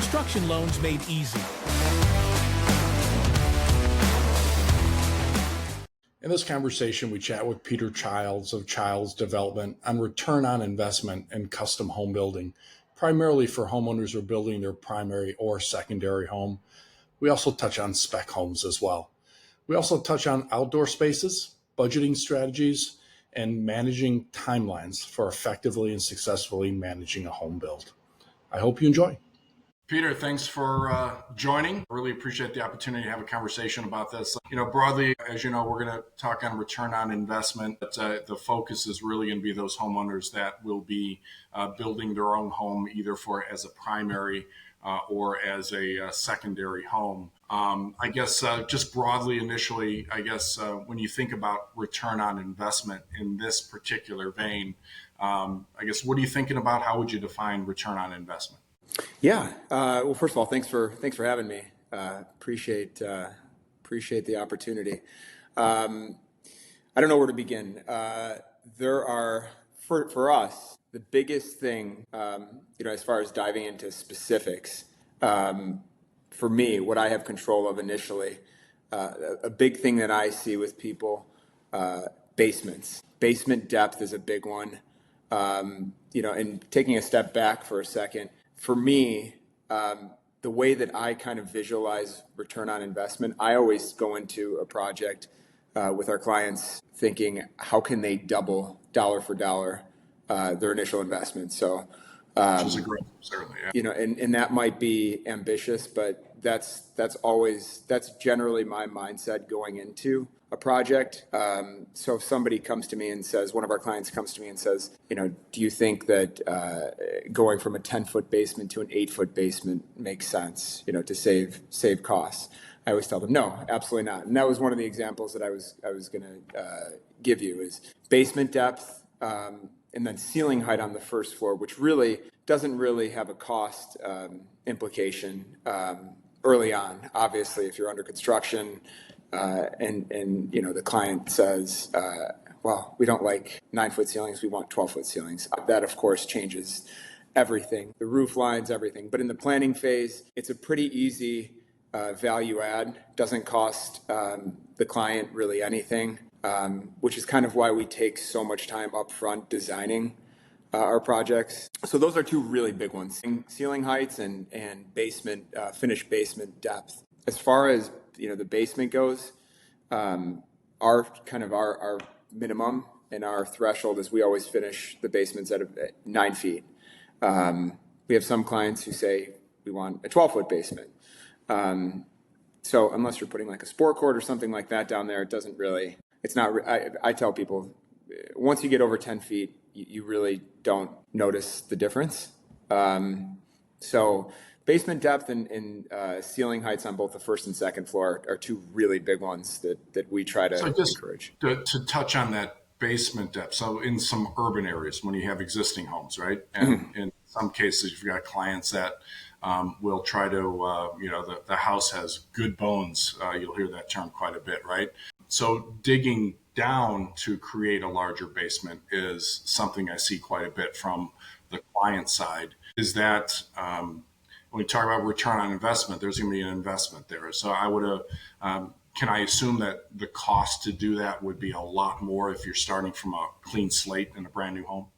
construction loans made easy. In this conversation, we chat with Peter Childs of Childs Development on return on investment in custom home building, primarily for homeowners who are building their primary or secondary home. We also touch on spec homes as well. We also touch on outdoor spaces, budgeting strategies, and managing timelines for effectively and successfully managing a home build. I hope you enjoy. Peter, thanks for joining. I really appreciate the opportunity to have a conversation about this. Broadly, as you know, we're going to talk on return on investment. But, the focus is really going to be those homeowners that will be building their own home, either as a primary or as a secondary home. I guess just broadly initially, when you think about return on investment in this particular vein, I guess what are you thinking about? How would you define return on investment? Yeah. Well, first of all, thanks for having me. Appreciate the opportunity. I don't know where to begin. There are for us the biggest thing, as far as diving into specifics. For me, what I have control of initially, a big thing that I see with people, basements. Basement depth is a big one. And taking a step back for a second. For me, the way that I kind of visualize return on investment, I always go into a project with our clients thinking, how can they double dollar for dollar their initial investment? So, which is a great, certainly, yeah. And that might be ambitious, but that's generally my mindset going into a project. So if somebody comes to me and says, one of our clients comes to me and says, do you think that going from a 10-foot basement to an 8-foot basement makes sense, to save costs? I always tell them, no, absolutely not. And that was one of the examples that I was going to give you is basement depth, and then ceiling height on the first floor, which really doesn't really have a cost implication early on. Obviously, if you're under construction, and the client says, well, we don't like 9-foot ceilings, we want 12-foot ceilings. That, of course, changes everything, the roof lines, everything. But in the planning phase, it's a pretty easy value add. Doesn't cost the client really anything, which is kind of why we take so much time up front designing our projects. So those are two really big ones, ceiling heights and basement, finished basement depth. As far as the basement goes, our minimum and our threshold is we always finish the basements at 9 feet. We have some clients who say we want a 12-foot basement. So unless you're putting like a sport court or something like that down there, it doesn't really, it's not, I tell people, once you get over 10 feet, you really don't notice the difference. So basement depth and ceiling heights on both the first and second floor are two really big ones that we try to encourage. To touch on that basement depth, so in some urban areas when you have existing homes, right? And in some cases, you've got clients that will try to, the house has good bones. You'll hear that term quite a bit, right? So digging down to create a larger basement is something I see quite a bit from the client side. Is that when we talk about return on investment, there's going to be an investment there. So I would can I assume that the cost to do that would be a lot more if you're starting from a clean slate in a brand new home?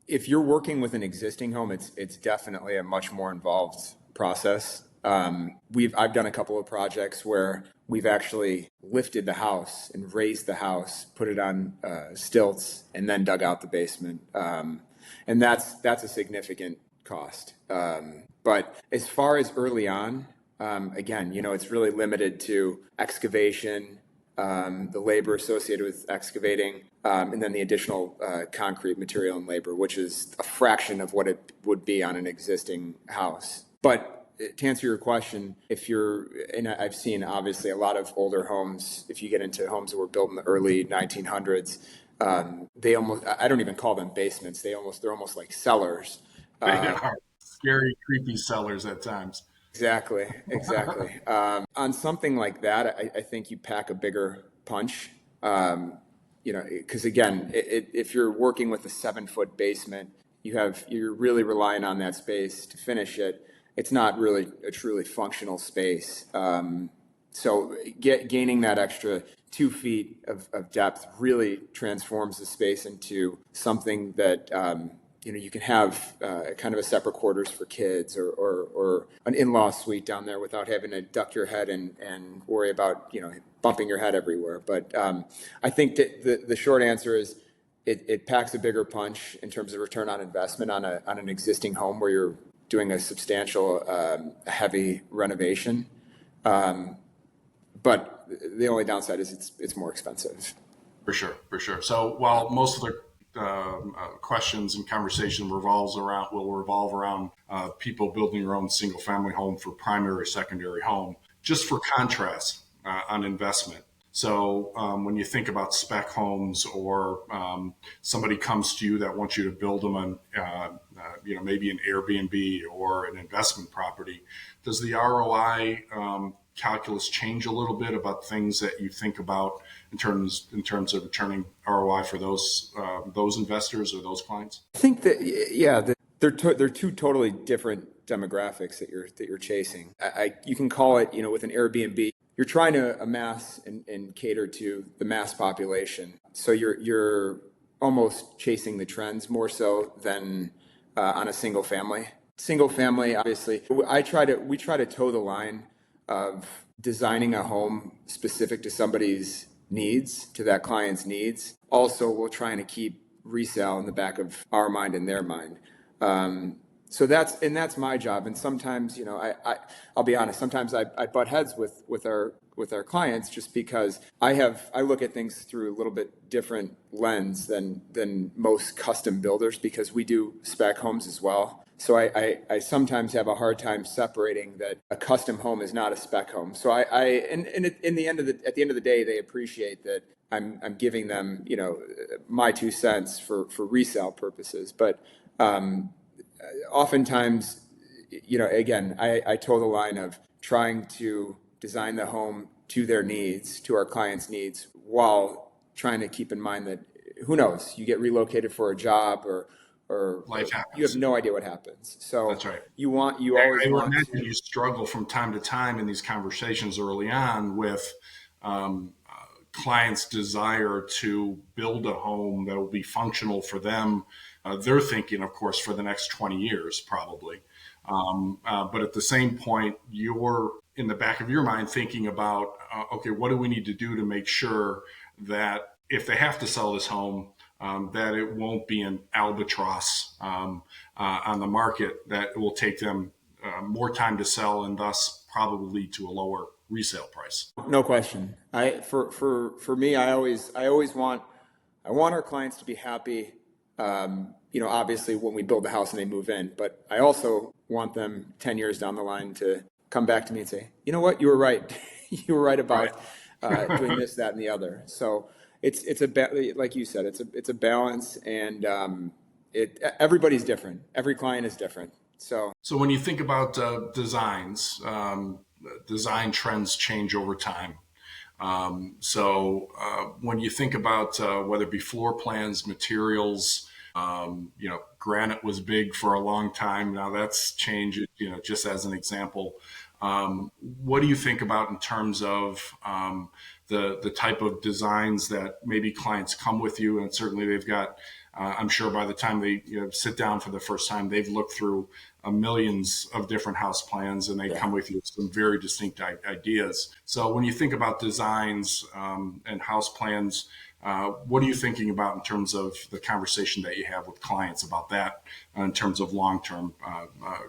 If you're working with an existing home, it's definitely a much more involved process. I've done a couple of projects where we've actually lifted the house and raised the house, put it on stilts, and then dug out the basement. And that's a significant cost. But as far as early on, again, it's really limited to excavation, the labor associated with excavating, and then the additional concrete material and labor, which is a fraction of what it would be on an existing house. But to answer your question, and I've seen obviously a lot of older homes, if you get into homes that were built in the early 1900s, I don't even call them basements. They're almost like cellars. They are scary, creepy cellars at times. Exactly. On something like that, I think you pack a bigger punch, because again, if you're working with a 7-foot basement, you're really relying on that space to finish it. it's not really a truly functional space. So gaining that extra 2 feet of depth really transforms the space into something that you can have kind of a separate quarters for kids, or an in-law suite down there without having to duck your head and worry about bumping your head everywhere. But I think that the short answer is it packs a bigger punch in terms of return on investment on an existing home where you're doing a substantial heavy renovation. But the only downside is it's more expensive. For sure, for sure. So while most of the questions and conversation will revolve around people building their own single family home for primary, secondary home, just for contrast on investment. So when you think about spec homes, or somebody comes to you that wants you to build them on, maybe an Airbnb or an investment property, does the ROI calculus change a little bit about things that you think about in terms of returning ROI for those investors or those clients? I think that they're two totally different demographics that you're chasing. You can call it, with an Airbnb, you're trying to amass and cater to the mass population. So you're almost chasing the trends more so than on a single family. Single family, obviously, we try to toe the line of designing a home specific to somebody's needs, to that client's needs. Also, we're trying to keep resale in the back of our mind and their mind. So that's my job. And sometimes, I'll be honest, sometimes I butt heads with our clients, just because I look at things through a little bit different lens than most custom builders, because we do spec homes as well. So I sometimes have a hard time separating that a custom home is not a spec home. So at the end of the day, they appreciate that I'm giving them, my 2 cents for resale purposes. But oftentimes, again, I toe the line of trying to design the home to their needs, to our clients' needs, while trying to keep in mind that, who knows, you get relocated for a job, or Life happens. You have no idea what happens. So that's right. You always want to. You struggle from time to time in these conversations early on with clients' desire to build a home that will be functional for them. They're thinking, of course, for the next 20 years, probably. But at the same point, you're in the back of your mind thinking about, okay, what do we need to do to make sure that if they have to sell this home, that it won't be an albatross on the market, that it will take them more time to sell, and thus probably lead to a lower resale price. No question. For me, I always want our clients to be happy. Obviously when we build the house and they move in, but I also want them 10 years down the line to come back to me and say, you know what, you were right. You were right about doing this, that, and the other. So it's like you said, it's a balance, and everybody's different. Every client is different. So when you think about designs, design trends change over time. When you think about whether it be floor plans, materials, granite was big for a long time. Now that's changed, just as an example. What do you think about in terms of the type of designs that maybe clients come with you? And certainly they've got, I'm sure by the time they sit down for the first time, they've looked through millions of different house plans, and they come with you with some very distinct ideas. So when you think about designs and house plans, what are you thinking about in terms of the conversation that you have with clients about that, in terms of long-term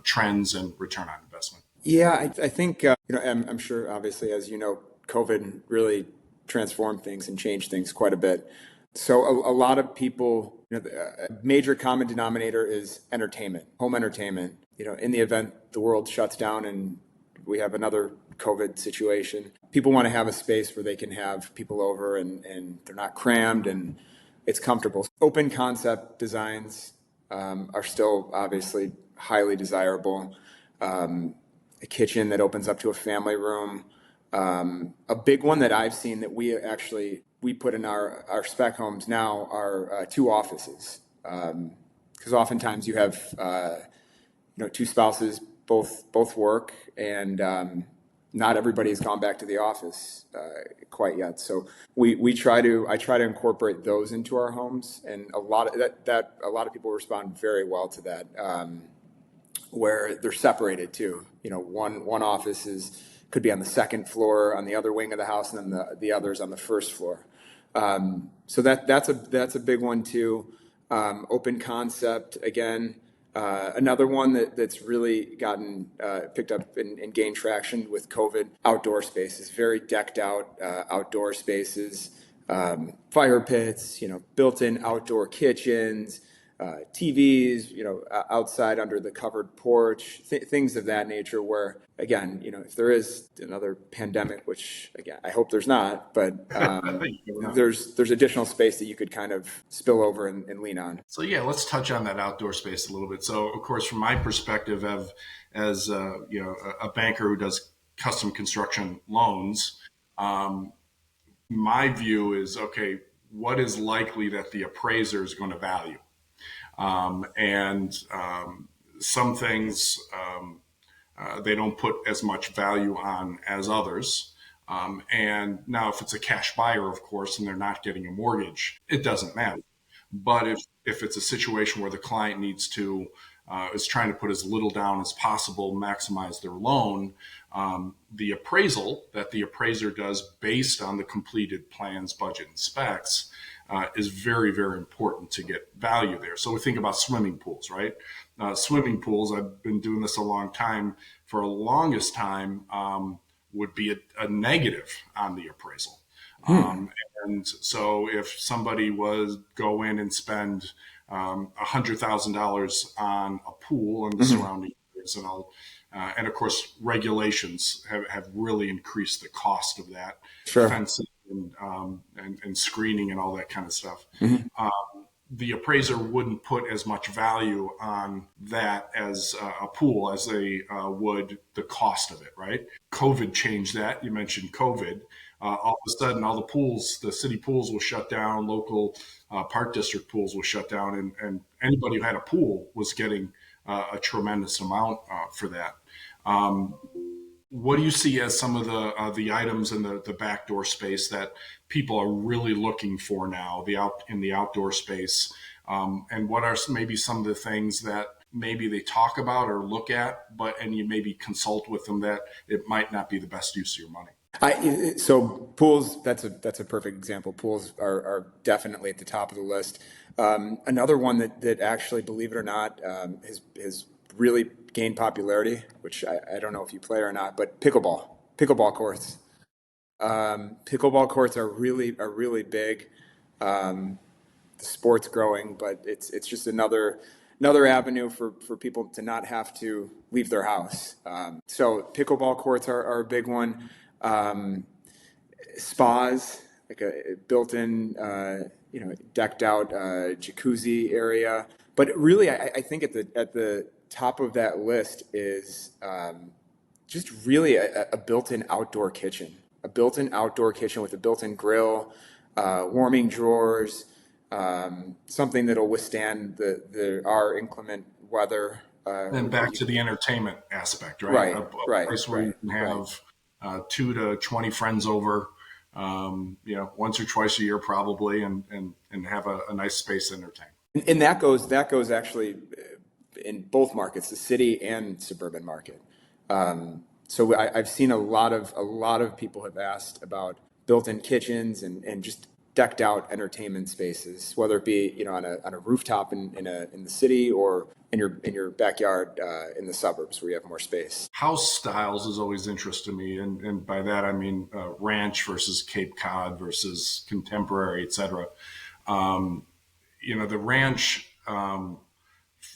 trends and return on investment? Yeah, I think, I'm sure, obviously, as you know, COVID really transformed things and changed things quite a bit. So a lot of people, a major common denominator is entertainment, home entertainment. In the event the world shuts down and we have another COVID situation, people want to have a space where they can have people over and they're not crammed and it's comfortable. Open concept designs are still obviously highly desirable. A kitchen that opens up to a family room. A big one that I've seen that we put in our spec homes now are 2 offices. Because oftentimes you have 2 spouses both work, and not everybody has gone back to the office quite yet. So I try to incorporate those into our homes, and a lot of a lot of people respond very well to that. Where they're separated too. One office could be on the second floor on the other wing of the house, and then the others on the first floor. So that's a big one too. Open concept again. Another one that's really gotten picked up and gained traction with COVID. Outdoor spaces, very decked out outdoor spaces, fire pits, built-in outdoor kitchens. TVs, outside under the covered porch, things of that nature where, again, if there is another pandemic, which again, I hope there's not, but there's additional space that you could kind of spill over and lean on. So yeah, let's touch on that outdoor space a little bit. So of course, from my perspective as a banker who does custom construction loans, my view is, okay, what is likely that the appraiser is going to value? Some things they don't put as much value on as others. And now if it's a cash buyer, of course, and they're not getting a mortgage, it doesn't matter. But if it's a situation where the client needs to, is trying to put as little down as possible, maximize their loan, the appraisal that the appraiser does based on the completed plans, budget, and specs is very, very important to get value there. So we think about swimming pools, right? Swimming pools, I've been doing this a long time. For the longest time, would be a negative on the appraisal. And so if somebody was go in and spend $100,000 on a pool and the surrounding areas and of course regulations have really increased the cost of that, sure. Fencing and screening and all that kind of stuff. The appraiser wouldn't put as much value on that as a pool as they would the cost of it, right? COVID changed that. You mentioned COVID. All of a sudden, all the pools, the city pools will shut down, local park district pools will shut down, and anybody who had a pool was getting a tremendous amount for that. What do you see as some of the items in the backdoor space that people are really looking for now, in the outdoor space? And what are maybe some of the things that maybe they talk about or look at, and you maybe consult with them that it might not be the best use of your money? So pools, that's a perfect example. Pools are definitely at the top of the list. Another one that actually, believe it or not, has really gained popularity, which I don't know if you play or not, but pickleball courts. Pickleball courts are really big. The sport's growing, but it's just another avenue for people to not have to leave their house. So pickleball courts are a big one. Spas, like a built-in, decked out jacuzzi area. But really, I think at the top of that list is just really a built-in outdoor kitchen. A built-in outdoor kitchen with a built-in grill, warming drawers, something that'll withstand our inclement weather. And back to the entertainment aspect, right? Right. A place where you can have 2 to 20 friends over, once or twice a year probably, and have a nice space to entertain. And that goes actually in both markets, the city and suburban market. So I've seen a lot of people have asked about built-in kitchens and just decked out entertainment spaces, whether it be on a rooftop in the city or in your backyard in the suburbs where you have more space. House styles is always interesting to me, and by that I mean ranch versus Cape Cod versus contemporary, etc. The ranch.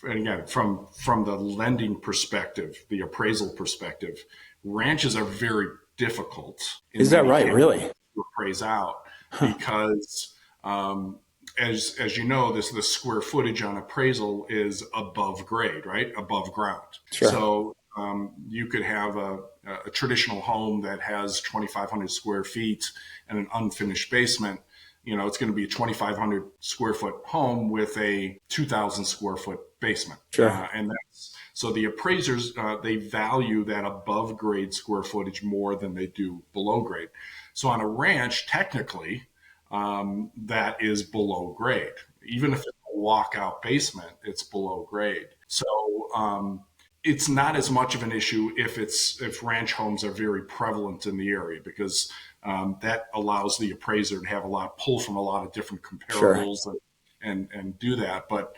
And again, from the lending perspective, the appraisal perspective, ranches are very difficult. Is that right? Really? To appraise out because, as you know, the square footage on appraisal is above grade, right? Above ground. Sure. So you could have a traditional home that has 2,500 square feet and an unfinished basement. it's going to be a 2,500 square foot home with a 2,000 square foot basement. Sure. And that's, so the appraisers, they value that above grade square footage more than they do below grade. So on a ranch, technically, that is below grade. Even if it's a walkout basement, it's below grade. So it's not as much of an issue if ranch homes are very prevalent in the area, because that allows the appraiser to have a lot pull from a lot of different comparables. Sure. and do that. But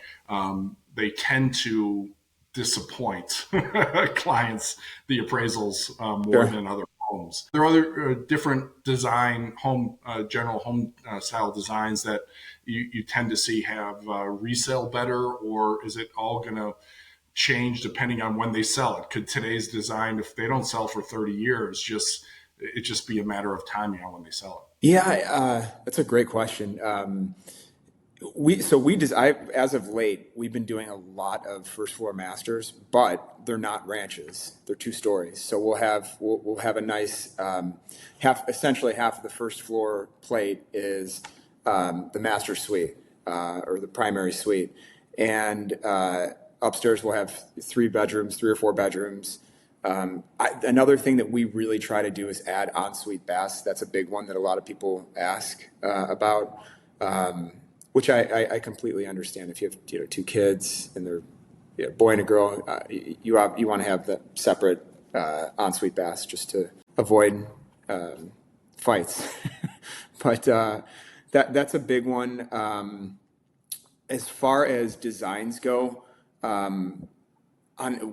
they tend to disappoint clients, the appraisals, more than other homes. There are other different design general home style designs that you tend to see have resale better, or is it all going to change depending on when they sell it? Could today's design, if they don't sell for 30 years, just be a matter of timing on when they sell it? Yeah, that's a great question. As of late, we've been doing a lot of first floor masters, but they're not ranches. They're 2 stories. So we'll have a nice essentially half of the first floor plate is the master suite or the primary suite, and upstairs we'll have 3 or 4 bedrooms. Another thing that we really try to do is add ensuite baths. That's a big one that a lot of people ask about. Which I completely understand. If you have 2 kids and they're a boy and a girl, you want to have the separate ensuite baths just to avoid fights. But that's a big one. As far as designs go,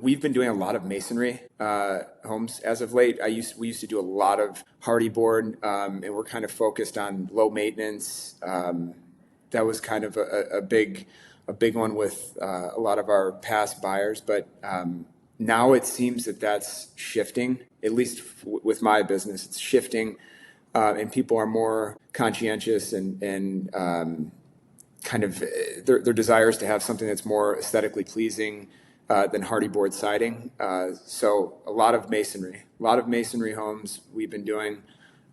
we've been doing a lot of masonry homes as of late. We used to do a lot of hardy board, and we're kind of focused on low maintenance. That was kind of a big one with a lot of our past buyers, but now it seems that that's shifting. At least with my business, it's shifting, and people are more conscientious and kind of their desires to have something that's more aesthetically pleasing than hardy board siding. So a lot of masonry homes we've been doing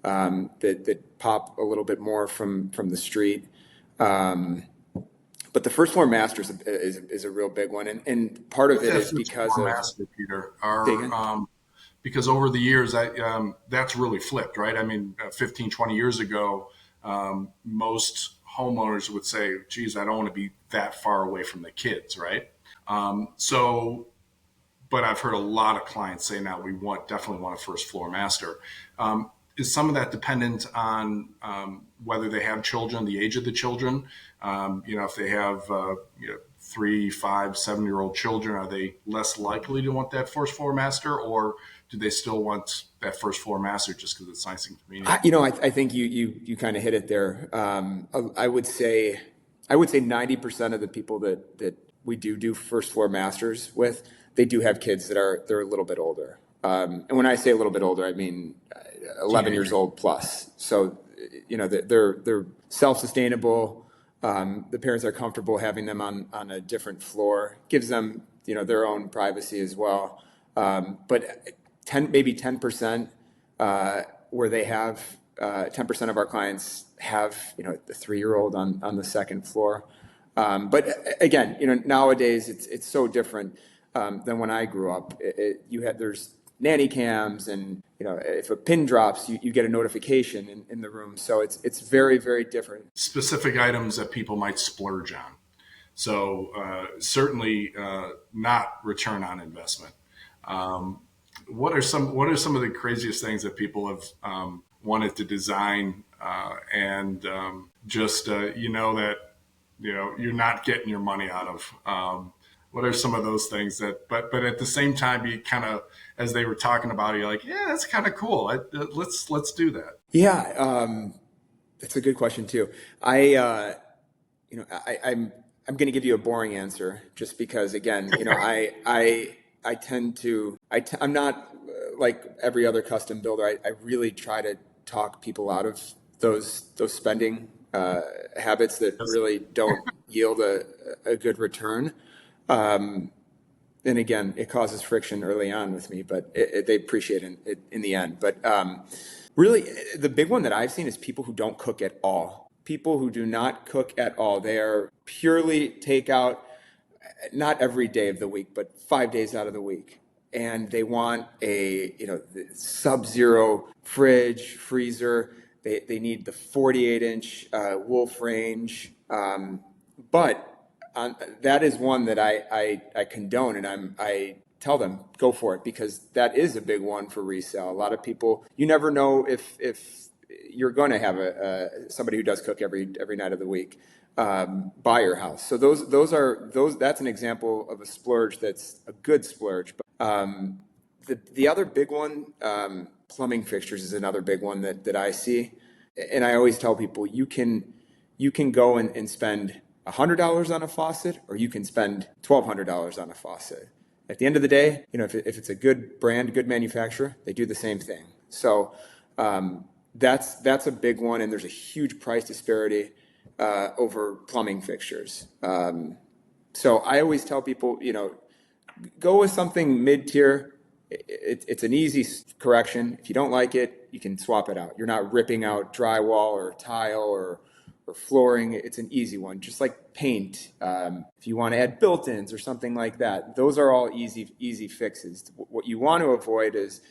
that pop a little bit more from the street. But the first floor master is a real big one, and part of it is because of master, Peter, because over the years that's really flipped, right? I mean, 15, 20 years ago, most homeowners would say, geez, I don't want to be that far away from the kids, right? But I've heard a lot of clients say now definitely want a first floor master. Is some of that dependent on whether they have children, the age of the children? If they have 3, 5, 7-year-old children, are they less likely to want that first floor master, or do they still want that first floor master just because it's nice and convenient? I think you kind of hit it there. I would say 90% of the people that we do first floor masters with, they do have kids they're a little bit older. And when I say a little bit older, I mean 11 years old plus. So, they're self-sustainable. The parents are comfortable having them on a different floor. Gives them, their own privacy as well. But maybe 10% where they have 10% of our clients have, the 3-year-old on the second floor. But again, nowadays it's so different than when I grew up. There's nanny cams, and if a pin drops, you get a notification in the room. So it's very, very different. Specific items that people might splurge on. So certainly not return on investment. What are some of the craziest things that people have wanted to design and just that you're not getting your money out of? What are some of those things but at the same time, you kind of, as they were talking about it, you're like, yeah, that's kind of cool. Let's do that. Yeah, that's a good question too. I'm going to give you a boring answer just because, again, I tend to, I'm not like every other custom builder. I really try to talk people out of those spending habits that really don't yield a good return. And again, it causes friction early on with me, but they appreciate it in the end. But really, the big one that I've seen is people who don't cook at all. people who do not cook at all. They are purely takeout, not every day of the week, but 5 days out of the week. And they want a, sub-zero fridge, freezer. They need the 48-inch wolf range. But that is one that I condone, and I tell them, go for it, because that is a big one for resale. A lot of people, you never know if you're going to have somebody who does cook every night of the week buy your house. So that's an example of a splurge that's a good splurge. But the other big one, plumbing fixtures is another big one that I see, and I always tell people you can go and spend $100 on a faucet, or you can spend $1,200 on a faucet. At the end of the day, if it's a good brand, good manufacturer, they do the same thing. So that's a big one, and there's a huge price disparity over plumbing fixtures. So I always tell people, go with something mid-tier. It's an easy correction. If you don't like it, you can swap it out. You're not ripping out drywall or tile or flooring. It's an easy one, just like paint. If you want to add built-ins or something like that, those are all easy fixes. What you want to avoid is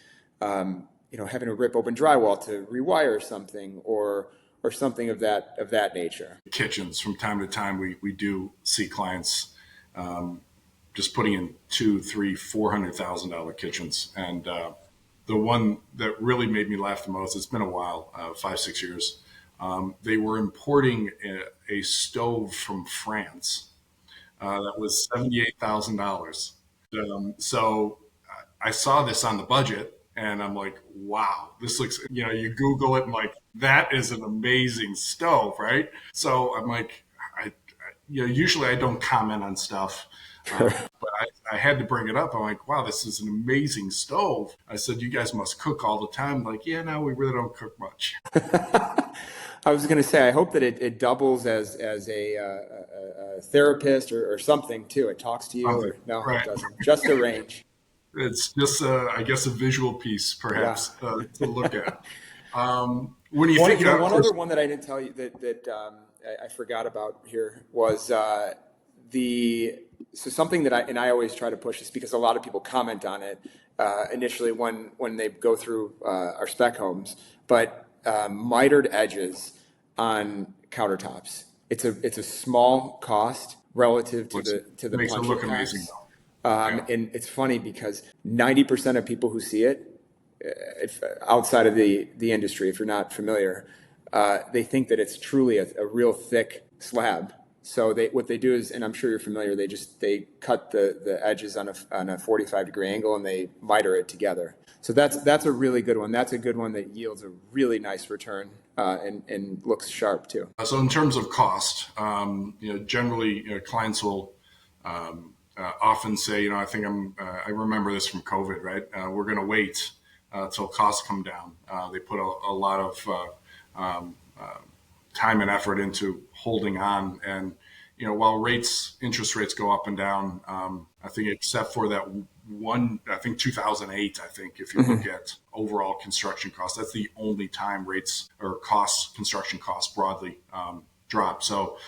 having to rip open drywall to rewire something or something of that nature. Kitchens, from time to time, we do see clients just putting in $200,000, $300,000 kitchens, and the one that really made me laugh the most, it's been a while, 5-6 years. They were importing a stove from France that was $78,000. So I saw this on the budget, and I'm like, wow, this looks, you Google it and like, that is an amazing stove, right? So I'm like, usually I don't comment on stuff, but I had to bring it up. I'm like, wow, this is an amazing stove. I said, you guys must cook all the time. Like, yeah, no, we really don't cook much. I was going to say, I hope that it doubles as a therapist or something too. It talks to you. Or, no, right. It doesn't. Just a range. It's just, I guess, a visual piece, perhaps, to look at. When you think one other one that I didn't tell you that I forgot about here was something that I always try to push this because a lot of people comment on it initially when they go through our spec homes, but mitered edges on countertops. It's a small cost relative to the makes it look packs. amazing. And it's funny because 90% of people who see it, if outside of the industry, if you're not familiar, they think that it's truly a real thick slab. So what they do is, and I'm sure you're familiar, they cut the edges on a 45-degree angle and they miter it together. So that's a really good one. That's a good one that yields a really nice return and looks sharp too. So in terms of cost, generally clients will often say, I think I remember this from COVID, right? We're going to wait till costs come down. They put a lot of time and effort into holding on, and while interest rates go up and down, I think except for that one, I think 2008, if you look at overall construction costs, that's the only time rates or construction costs broadly drop. So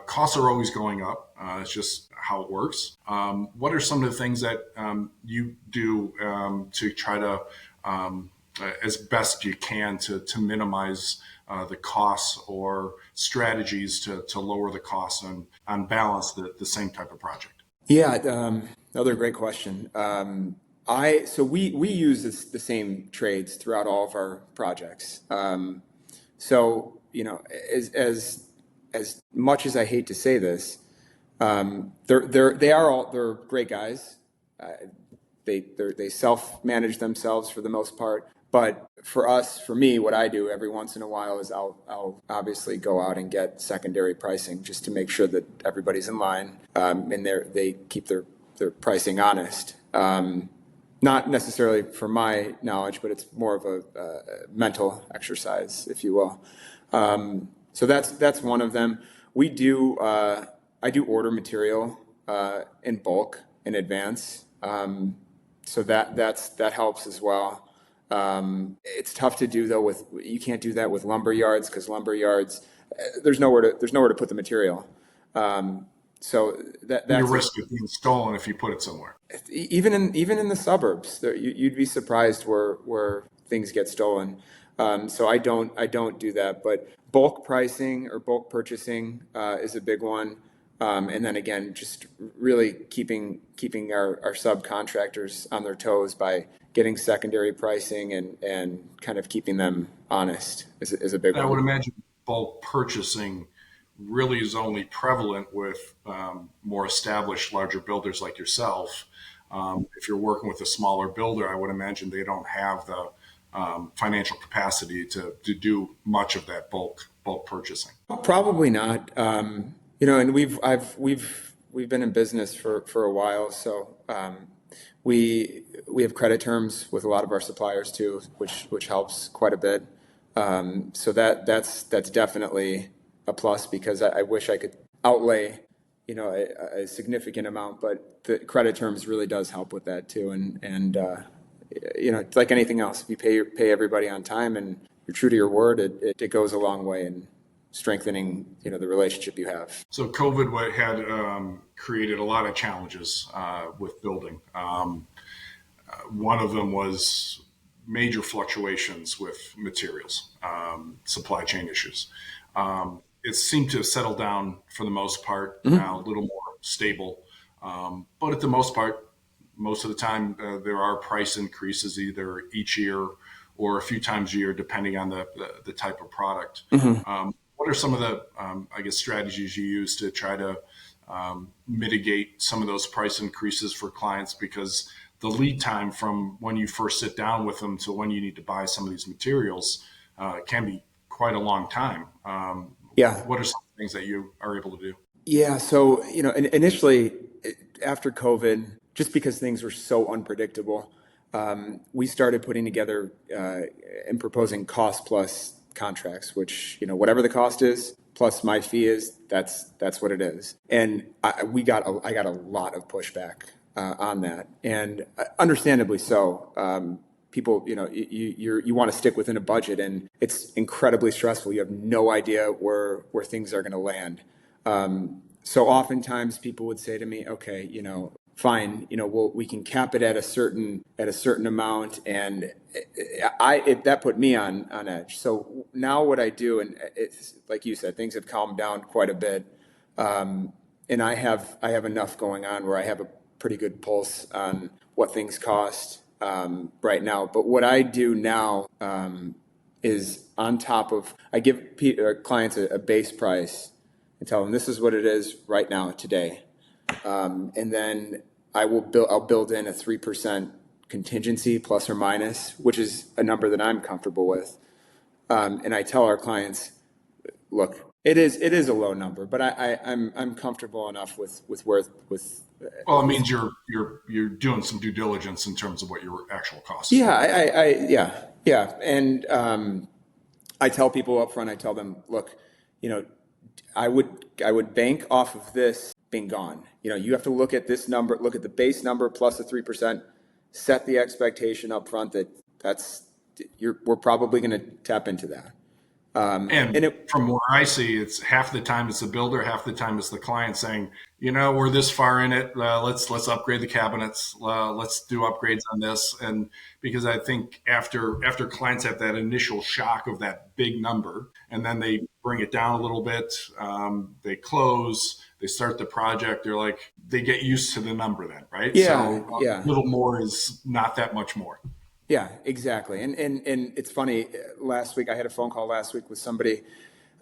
costs are always going up. It's just how it works. What are some of the things that you do to try to, as best you can, to minimize the costs or strategies to lower the costs and on balance the same type of project? Yeah, another great question. So we use the same trades throughout all of our projects. So as much as I hate to say this, they're great guys. They self-manage themselves for the most part. But for me, what I do every once in a while is I'll obviously go out and get secondary pricing just to make sure that everybody's in line and they keep their pricing honest. Not necessarily for my knowledge, but it's more of a mental exercise, if you will. So that's one of them. I do order material in bulk in advance, so that helps as well. It's tough to do though you can't do that with lumber yards because lumber yards there's nowhere to put the material. So You that's risk it being stolen if you put it somewhere. even in the suburbs, you'd be surprised where things get stolen. So I don't do that. But bulk pricing or bulk purchasing is a big one. And then again, just really keeping our subcontractors on their toes by getting secondary pricing and kind of keeping them honest is a big I would one. imagine bulk purchasing really is only prevalent with more established, larger builders like yourself. If you're working with a smaller builder, I would imagine they don't have the financial capacity to do much of that bulk purchasing. Probably not. And we've been in business for a while, so we have credit terms with a lot of our suppliers too, which helps quite a bit. So that's definitely a plus because I wish I could outlay, a significant amount, but the credit terms really does help with that too. And it's like anything else. If you pay everybody on time and you're true to your word, it goes a long way in strengthening, the relationship you have. So COVID had created a lot of challenges with building. One of them was major fluctuations with materials, supply chain issues. It seemed to have settled down for the most part, now a little more stable. But at the most part, most of the time, there are price increases either each year or a few times a year, depending on the type of product. What are some of the, I guess, strategies you use to try to mitigate some of those price increases for clients? Because the lead time from when you first sit down with them to when you need to buy some of these materials can be quite a long time. Yeah. What are some things that you are able to do? Yeah. So, initially after COVID, just because things were so unpredictable, we started putting together and proposing cost plus contracts, which, whatever the cost is plus my fee is, that's what it is. And I got a lot of pushback on that, and understandably so. People, you want to stick within a budget, and it's incredibly stressful. You have no idea where things are going to land. So oftentimes people would say to me, okay, fine, we can cap it at a certain amount, and that put me on edge. So now what I do, and it's like you said, things have calmed down quite a bit, and I have enough going on where I have a pretty good pulse on what things cost right now. But what I do now is on top of, I give clients a base price and tell them this is what it is right now today. And then I'll build in a 3% contingency plus or minus, which is a number that I'm comfortable with. And I tell our clients, look, it is a low number, but I'm comfortable enough with where with. Well, it means you're doing some due diligence in terms of what your actual costs. Yeah, yeah. And I tell people up front, I tell them, look, I would bank off of this being gone. You have to look at this number, look at the base number plus the 3%, set the expectation up front we're probably going to tap into that. And from where I see, it's half the time it's the builder, half the time it's the client saying, we're this far in it. Let's upgrade the cabinets. Let's do upgrades on this. And because I think after clients have that initial shock of that big number, and then they bring it down a little bit, they close, they start the project. They get used to the number then, right? Yeah, So yeah. a little more is not that much more. Yeah, exactly. And it's funny, last week, I had a phone call last week with somebody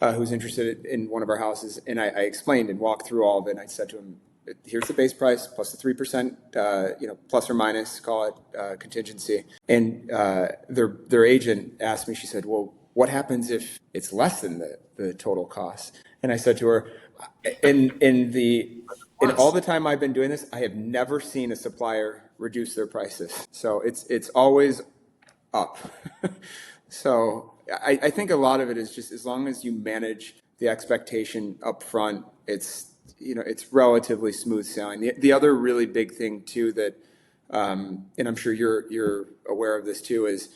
who's interested in one of our houses, and I explained and walked through all of it, and I said to him, here's the base price plus the 3%, plus or minus, call it contingency. And their agent asked me, she said, well, what happens if it's less than the total cost? And I said to her, in all the time I've been doing this, I have never seen a supplier reduce their prices. So it's always up. So I think a lot of it is just as long as you manage the expectation up front, it's relatively smooth sailing. The other really big thing too that, and I'm sure you're aware of this too, is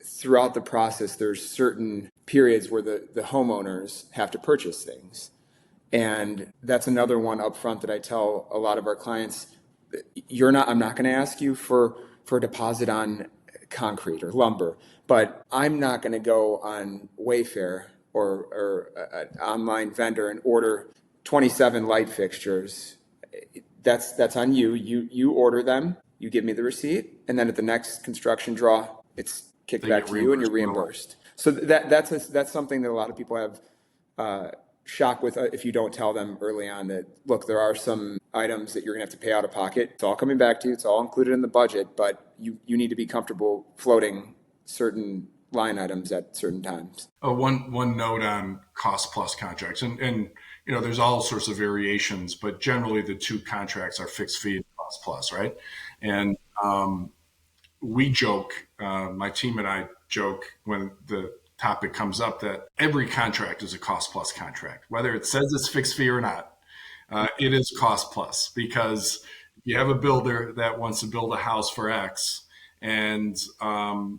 throughout the process, there's certain periods where the homeowners have to purchase things. And that's another one up front that I tell a lot of our clients, I'm not going to ask you for a deposit on concrete or lumber, but I'm not going to go on Wayfair or an online vendor and order 27 light fixtures. That's on you. You order them, you give me the receipt, and then at the next construction draw, it's kicked They back get to you and you're reimbursed. reimbursed. So that's something that a lot of people have shock with if you don't tell them early on that, look, there are some items that you're going to have to pay out of pocket. It's all coming back to you. It's all included in the budget, but you need to be comfortable floating certain line items at certain times. One note on cost plus contracts, and there's all sorts of variations, but generally the two contracts are fixed fee and cost plus, right? And we joke, my team and I joke when the topic comes up that every contract is a cost plus contract, whether it says it's fixed fee or not. It is cost plus, because you have a builder that wants to build a house for X, and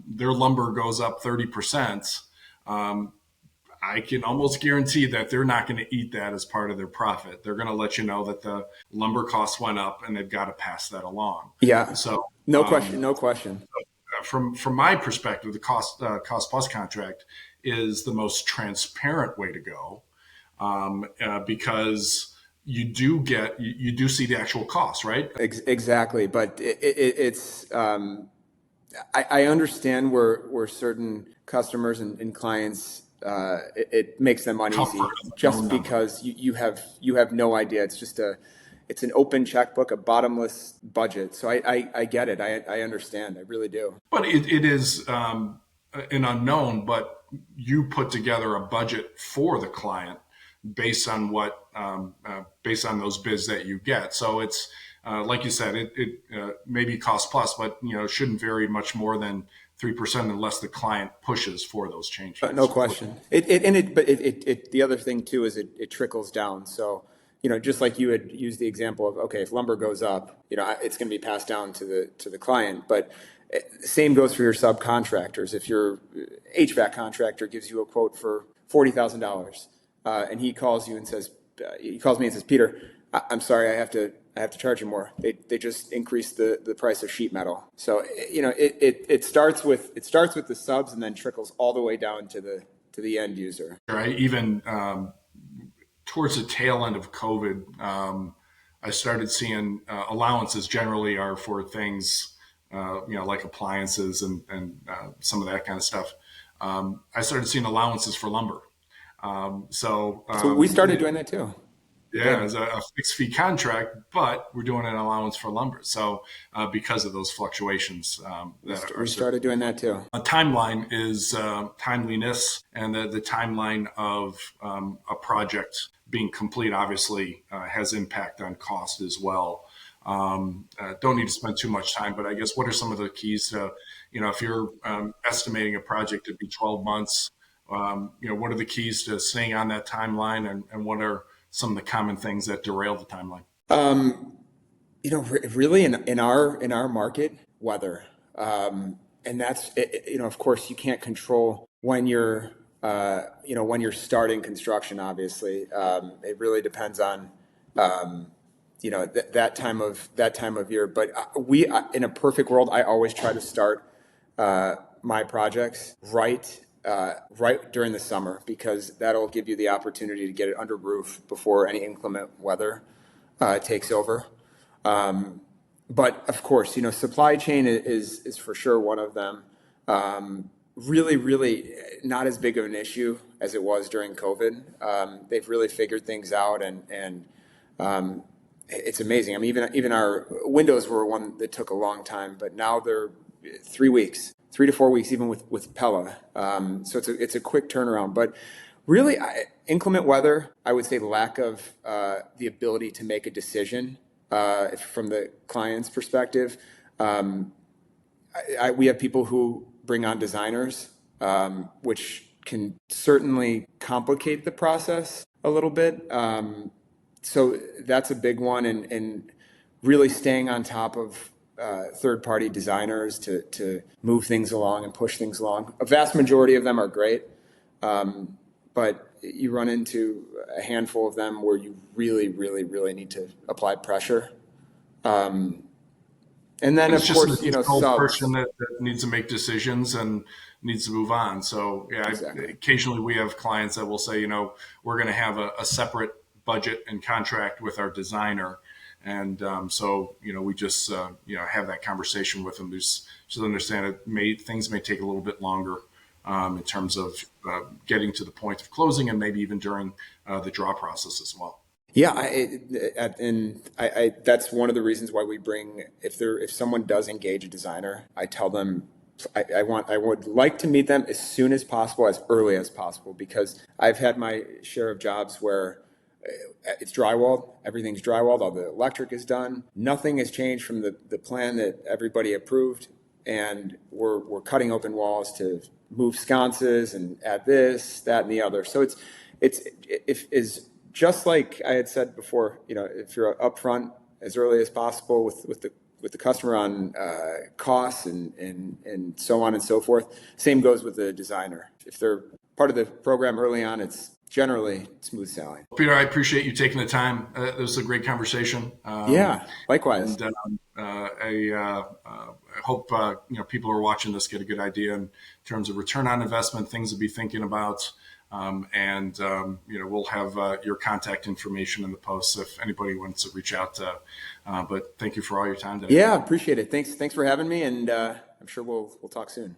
their lumber goes up 30%. I can almost guarantee that they're not going to eat that as part of their profit. They're going to let you know that the lumber costs went up, and they've got to pass that along. Yeah. So no question. From my perspective, the cost plus contract is the most transparent way to go, because you do see the actual cost, right? Exactly, but it's I understand where certain customers and clients it makes them uneasy just because you have no idea. It's just it's an open checkbook, a bottomless budget. So I get it. I understand. I really do. But it is an unknown, but you put together a budget for the client based on based on those bids that you get. So it's like you said, it may be cost plus, but it shouldn't vary much more than 3% unless the client pushes for those changes. No question. The other thing too is it trickles down. So just like you had used the example of, okay, if lumber goes up, it's going to be passed down to the client. But same goes for your subcontractors. If your HVAC contractor gives you a quote for $40,000, and he calls me and says, Peter, I'm sorry, I have to charge you more. They just increased the price of sheet metal. So it starts with the subs and then trickles all the way down to the end user. Right. Even towards the tail end of COVID, I started seeing allowances generally are for things like appliances and some of that kind of stuff. I started seeing allowances for lumber. So we started doing that too. Yeah, as a fixed fee contract, but we're doing an allowance for lumber. So because of those fluctuations, we started doing that too. A timeline is timeliness, and the timeline of a project being complete obviously has impact on cost as well. Don't need to spend too much time, but I guess what are some of the keys to, if you're estimating a project to be 12 months, what are the keys to staying on that timeline, and what are some of the common things that derail the timeline? Really in our market, weather, and that's of course you can't control when you're starting construction. Obviously, it really depends on that time of year. But in a perfect world, I always try to start my projects right during the summer, because that'll give you the opportunity to get it under roof before any inclement weather takes over. But of course, supply chain is for sure one of them. Really, really not as big of an issue as it was during COVID. They've really figured things out, and it's amazing. I mean, even our windows were one that took a long time, but now they're 3 weeks. 3 to 4 weeks, even with Pella. So it's a quick turnaround. But really, inclement weather, I would say lack of the ability to make a decision from the client's perspective. We have people who bring on designers, which can certainly complicate the process a little bit. So that's a big one, and really staying on top of third-party designers to move things along and push things along. A vast majority of them are great, But you run into a handful of them where you really, really, really need to apply pressure. And then, It's of just an course, additional subs. person that needs to make decisions and needs to move on. So yeah, Exactly. occasionally we have clients that will say, we're going to have a separate budget and contract with our designer. And so, we just, have that conversation with them. Just understand things may take a little bit longer in terms of getting to the point of closing and maybe even during the draw process as well. Yeah, that's one of the reasons why we bring, if someone does engage a designer, I tell them I would like to meet them as soon as possible, as early as possible, because I've had my share of jobs where it's drywalled, everything's drywalled, all the electric is done, nothing has changed from the plan that everybody approved, and we're cutting open walls to move sconces and add this, that, and the other. So it's if is just like I had said before, if you're upfront as early as possible with the customer on costs and so on and so forth. Same goes with the designer. If they're part of the program early on, it's generally smooth sailing. Peter, I appreciate you taking the time. This was a great conversation. Yeah, likewise. And I hope people who are watching this get a good idea in terms of return on investment, things to be thinking about. We'll have your contact information in the posts if anybody wants to reach out. But thank you for all your time today. Yeah, appreciate it. Thanks for having me, and I'm sure we'll talk soon.